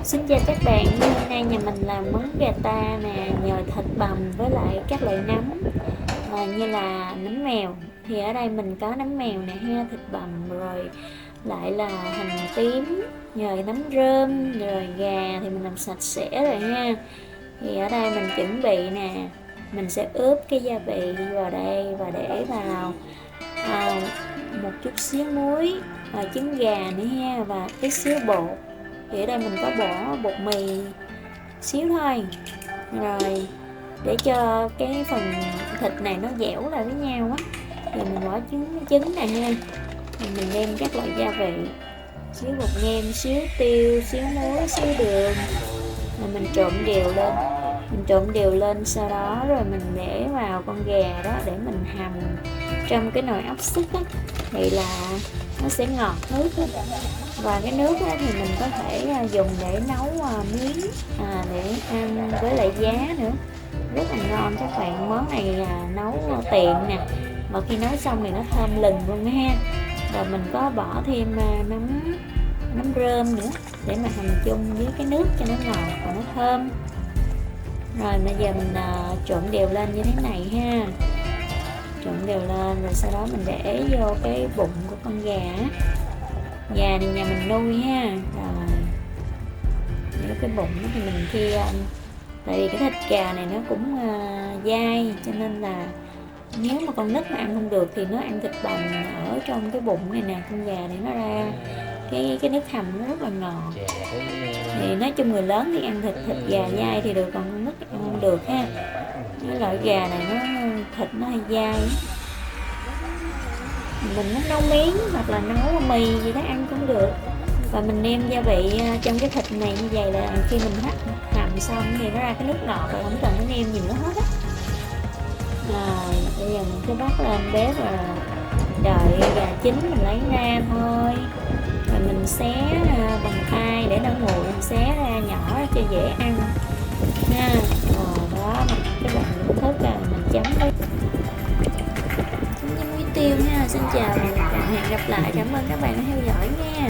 Xin chào các bạn, hôm nay nhà mình làm món gà ta nè, nhồi thịt bằm với lại các loại nấm như là nấm mèo. Thì ở đây mình có nấm mèo nè ha, thịt bằm rồi lại là hành tím, rồi nấm rơm, rồi gà thì mình làm sạch sẽ rồi ha. Thì ở đây mình chuẩn bị nè, mình sẽ ướp cái gia vị vào đây và để vào à, một chút xíu muối, trứng gà nữa ha và ít xíu bột. Thì ở đây mình có bỏ bột mì xíu thôi, rồi để cho cái phần thịt này nó dẻo lại với nhau á thì mình bỏ trứng này ha. Thì mình đem các loại gia vị, xíu bột nêm, xíu tiêu, xíu muối, xíu đường, rồi mình trộn đều lên, sau đó rồi mình để vào con gà đó để mình hầm trong cái nồi áp suất á, thì là nó sẽ ngọt nước đó. Và cái nước đó thì mình có thể dùng để nấu miếng để ăn với lại giá nữa, rất là ngon các bạn. Món này nấu tiện nè, mà khi nấu xong thì nó thơm lừng luôn đó ha. Rồi mình có bỏ thêm nấm rơm nữa để mà hầm chung với cái nước cho nó ngọt và nó thơm. Rồi bây giờ mình trộn đều lên như thế này ha, trộn đều lên rồi sau đó mình để vô cái bụng của con gà này nhà mình nuôi ha. Rồi nếu cái bụng thì mình khi tại vì cái thịt gà này nó cũng dai, cho nên là nếu mà con nít mà ăn không được thì nó ăn thịt bằm ở trong cái bụng này nè, con gà để nó ra cái nước hầm nó rất là ngọt. Thì nói chung người lớn thì ăn thịt gà dai thì được, còn con nít ăn không được ha. Cái loại gà này nó thịt nó hơi dai, mình nấu miếng hoặc là nấu mì gì đó ăn cũng được. Và mình nêm gia vị trong cái thịt này như vậy là khi mình hầm xong thì nó ra cái nước ngọt rồi, không cần phải nêm gì nữa hết á. Rồi bây giờ mình cứ bắt lên bếp rồi đợi gà chín mình lấy ra thôi. Rồi mình xé bằng tay để nó nguội, mình xé ra nhỏ cho dễ ăn nha. Rồi đó, cái bằng công thức là mình chấm với muối tiêu nha. Xin chào và hẹn gặp lại, cảm ơn các bạn đã theo dõi nha.